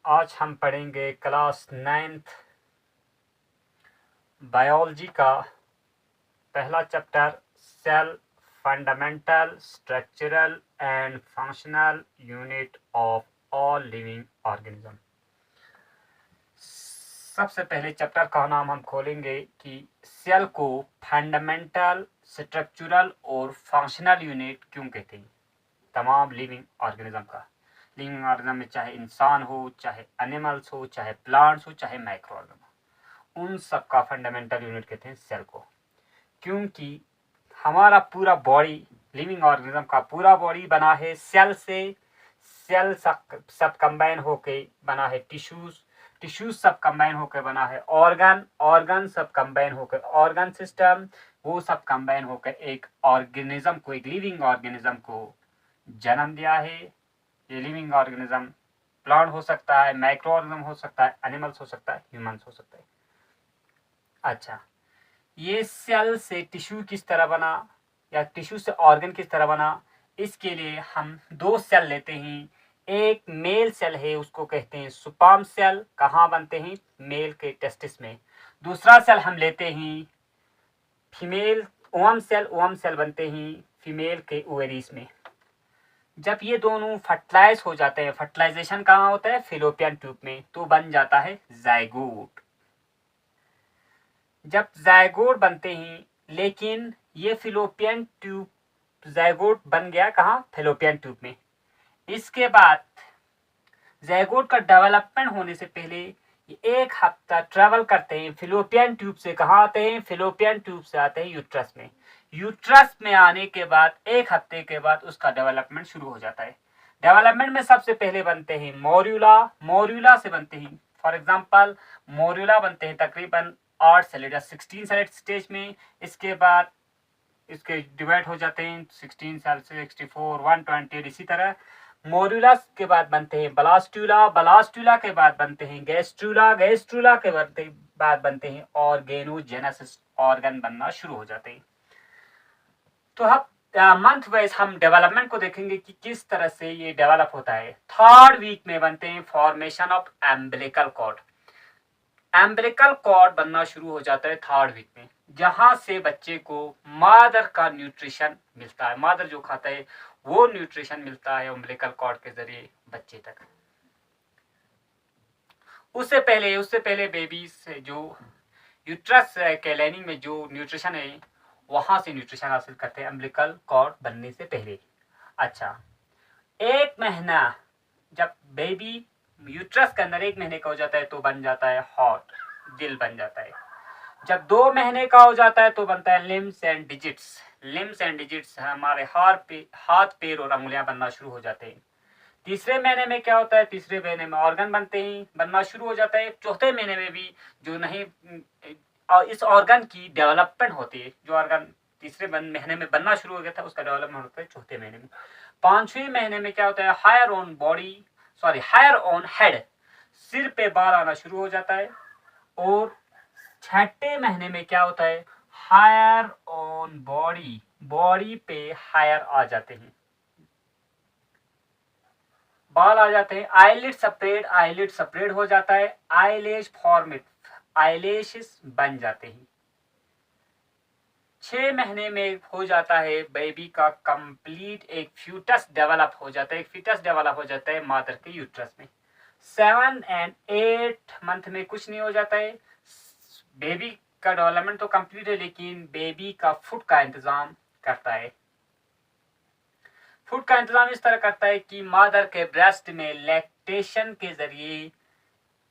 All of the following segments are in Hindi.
आज हम पढ़ेंगे क्लास 9th बायोलॉजी का पहला chapter cell fundamental structural and functional unit of all living organism. सबसे पहले चैप्टर का नाम हम खोलेंगे कि सेल को फंडामेंटल स्ट्रक्चरल और फंक्शनल यूनिट क्यों कहते हैं। तमाम लिविंग ऑर्गेनिज्म का, लिविंग ऑर्गेनिज्म में चाहे इंसान हो, चाहे एनिमल्स हो, चाहे प्लांट्स हो, चाहे माइक्रो ऑर्गेनिज्म, उन सब का फंडामेंटल यूनिट कहते हैं सेल को। क्योंकि हमारा पूरा बॉडी, लिविंग ऑर्गेनिज्म का पूरा बॉडी बना है सेल से। सेल सब कंबाइन होके बना है टिश्यूज सब कंबाइन होकर बना है ऑर्गन सब कंबाइन होकर ऑर्गन सिस्टम, वो सब कंबाइन होकर एक ऑर्गेनिज्म को, एक लिविंग ऑर्गेनिज्म को जन्म दिया है। ये लिविंग ऑर्गेनिज्म प्लांट हो सकता है, माइक्रो ऑर्गेनिज्म हो सकता है, एनिमल्स हो सकता है, ह्यूमंस हो सकता है। अच्छा, ये सेल से टिश्यू किस तरह बना या टिश्यू से ऑर्गन किस तरह बना, इसके लिए हम दो सेल लेते हैं। एक मेल सेल है, उसको कहते हैं सुपार्म सेल, कहाँ बनते हैं, मेल के टेस्टिस में। दूसरा सेल हम लेते हैं फीमेल ओवम सेल बनते हैं फीमेल के ओवरीज में। जब ये दोनों फर्टिलाइज हो जाते हैं, फर्टिलाइजेशन कहाँ होता है, फिलोपियन ट्यूब में, तो बन जाता है जाइगोट। जब जाइगोट बनते हैं, लेकिन ये फिलोपियन ट्यूब जाइगोट बन गया कहाँ, फिलोपियन ट्यूब में। इसके बाद जाइगोट का डेवलपमेंट होने से पहले ये 1 हफ्ता ट्रेवल करते हैं फिलोपियन ट्यूब से। कहाँ आते हैं, फिलोपियन ट्यूब से आते हैं यूट्रस में। यूट्रस में आने के बाद 1 हफ्ते के बाद उसका डेवलपमेंट शुरू हो जाता है। डेवलपमेंट में सबसे पहले बनते हैं मोर्यूला से बनते हैं। फॉर एग्जांपल मोर्यूला बनते हैं तकरीबन 8 सेलेट या 16 सेलेट स्टेज में। इसके बाद इसके डिवाइड हो जाते हैं 16 सेल से 64, 120, इसी तरह। मोर्यूला के बाद बनते हैं ब्लास्टुला के बाद बनते हैं गैस्ट्रुला के बाद बनते हैं ऑर्गेनोजेनेसिस, ऑर्गन बनना शुरू हो जाते हैं। तो अब मंथ वाइज हम डेवलपमेंट को देखेंगे कि किस तरह से ये डेवलप होता है। 3rd वीक में बनते हैं formation of umbilical cord. Umbilical cord बनना शुरू हो जाता है 3rd वीक में, जहां से बच्चे को मादर का न्यूट्रिशन मिलता है। मादर जो खाता है वो न्यूट्रिशन मिलता है एम्बिलिकल कॉर्ड के जरिए बच्चे तक। उससे पहले बेबी से जो यूट्रस के लाइनिंग में जो न्यूट्रिशन है, वहां से न्यूट्रिशन हासिल करते हैं एम्बिलिकल कॉर्ड बनने से पहले। अच्छा, 1 महीना जब बेबी यूट्रस के अंदर 1 महीने का हो जाता है तो बन जाता है हार्ट, दिल बन जाता है। जब 2 महीने का हो जाता है तो बनता है लिम्स एंड डिजिट्स, हमारे हाथ पैर और अंगुलियां बनना शुरू हो जाते हैं। तीसरे महीने में क्या होता है, तीसरे महीने में ऑर्गन बनना शुरू हो जाता है। चौथे महीने में भी जो नहीं, और इस ऑर्गन की डेवलपमेंट होती है। जो ऑर्गन तीसरे महीने में बनना शुरू हो गया था, उसका डेवलपमेंट होता है चौथे महीने में। 5वें महीने में क्या होता है, हायर ऑन हेड, सिर पे बाल आना शुरू हो जाता है। और 6ठे महीने में क्या होता है, हायर ऑन बॉडी पे हायर आ जाते हैं, बाल आ जाते हैं। आईलिड सेपरेट हो जाता है, आईलैशेस बन जाते हैं। 6 महीने में हो जाता है बेबी का कंप्लीट एक फीटस डेवलप हो जाता है मादर के यूट्रस में। 7 एंड 8 मंथ में कुछ नहीं हो जाता है, बेबी का डेवलपमेंट तो कंप्लीट है, लेकिन बेबी का फूड का इंतजाम करता है। फूड का इंतजाम इस तरह करता है कि मादर के ब्रेस्ट में लैक्टेशन के जरिए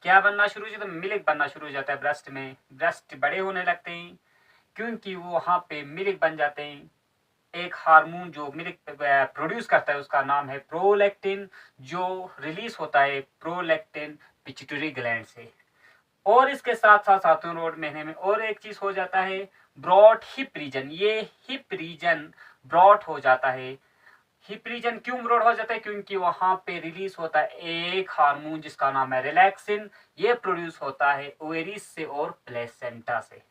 क्या बनना शुरू हो जाता है, मिल्क बनना शुरू हो जाता है ब्रेस्ट में। ब्रेस्ट बड़े होने लगते हैं क्योंकि वो वहाँ पे मिल्क बन जाते हैं। एक हार्मोन जो मिल्क प्रोड्यूस करता है उसका नाम है प्रोलैक्टिन, जो रिलीज होता है प्रोलैक्टिन पिट्यूटरी ग्लैंड से। और इसके साथ साथ 7वें महीने में और एक चीज हो जाता है, ब्रॉड हिप रीजन। ये हिप रीजन ब्रॉड हो जाता है। हिप रीजन क्यों ब्रॉड हो जाता है, क्योंकि वहां पे रिलीज होता है एक हार्मोन जिसका नाम है रिलैक्सिन। ये प्रोड्यूस होता है ओवेरीज से और प्लेसेंटा से।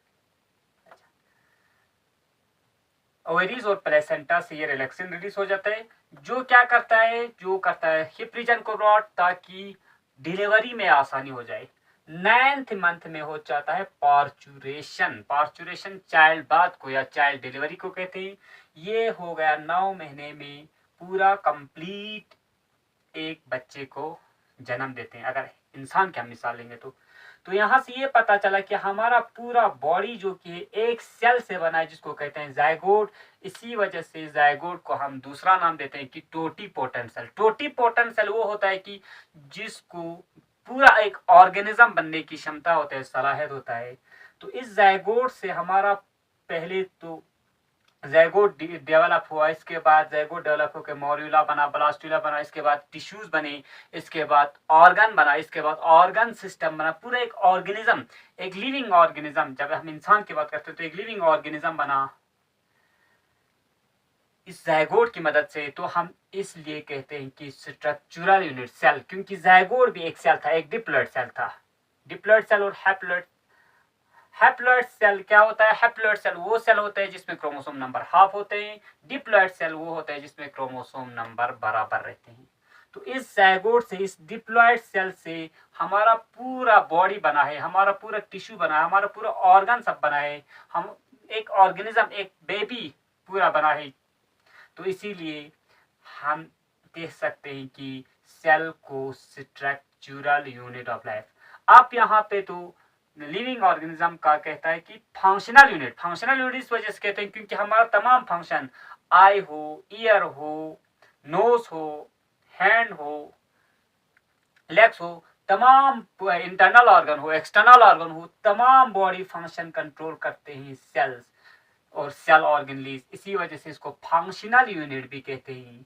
ओवेरीज और प्लेसेंटा से ये रिलैक्सिन रिलीज हो जाता है, जो क्या करता है, हिप रीजन को ब्रॉड, ताकि डिलीवरी में आसानी हो जाए। 9th मंथ में हो जाता है पार्चुरेशन। पार्चुरेशन चाइल्ड बर्थ को या चाइल्ड डिलीवरी को कहते हैं। ये हो गया 9 महीने में पूरा कंप्लीट एक बच्चे को जन्म देते हैं, अगर इंसान की हम मिसाल लेंगे तो यहाँ से ये पता चला कि हमारा पूरा बॉडी जो कि एक सेल से बना है जिसको कहते हैं जायगोट। इसी वजह से जायगोट को हम दूसरा नाम देते हैं कि टोटीपोटेंट सेल। टोटीपोटेंट सेल वो होता है कि जिसको पूरा एक ऑर्गेनिज्म बनने की क्षमता होता है, सलाहियत होता है। तो इस जायगोट से हमारा पहले तो जायगोट डेवलप हुआ, इसके बाद जायगोट डेवलप होकर मॉर्यूला बना, ब्लास्टुला बना, इसके बाद टिश्यूज बने, इसके बाद ऑर्गन बना, इसके बाद ऑर्गन सिस्टम बना, पूरा एक ऑर्गेनिज्म, एक लिविंग ऑर्गेनिज्म। जब हम इंसान की बात करते हैं तो एक लिविंग ऑर्गेनिज्म बना इस जायगोट की मदद से। तो हम इसलिए कहते हैं कि स्ट्रक्चरल यूनिट सेल, क्योंकि जायगोट भी एक सेल था, एक डिप्लॉइड सेल था। डिप्लॉइड सेल और हैप्लॉइड सेल क्या होता है? हैप्लॉइड सेल वो सेल होता है जिसमें क्रोमोसोम नंबर हाफ होते हैं। डिप्लॉइड सेल वो होता है जिसमें क्रोमोसोम नंबर बराबर रहते हैं। तो इस जायगोट से, इस डिप्लॉइड सेल से हमारा पूरा बॉडी बना है, हमारा पूरा टिश्यू बना है, हमारा पूरा ऑर्गन सब बना है, हम एक ऑर्गेनिज्म, एक बेबी पूरा बना है। तो इसीलिए हम कह सकते हैं कि सेल को स्ट्रक्चरल यूनिट ऑफ लाइफ। आप यहाँ पे तो लिविंग ऑर्गेनिज्म का कहता है कि फंक्शनल यूनिट। फंक्शनल यूनिट इस वजह से कहते हैं क्योंकि हमारा तमाम फंक्शन, आई हो, ईयर हो, नोज हो, हैंड हो, लेग्स हो, तमाम इंटरनल ऑर्गन हो, एक्सटर्नल ऑर्गन हो, तमाम बॉडी फंक्शन कंट्रोल करते हैं सेल्स और सेल ऑर्गेनलीज। इसी वजह से इसको फंक्शनल यूनिट भी कहते हैं।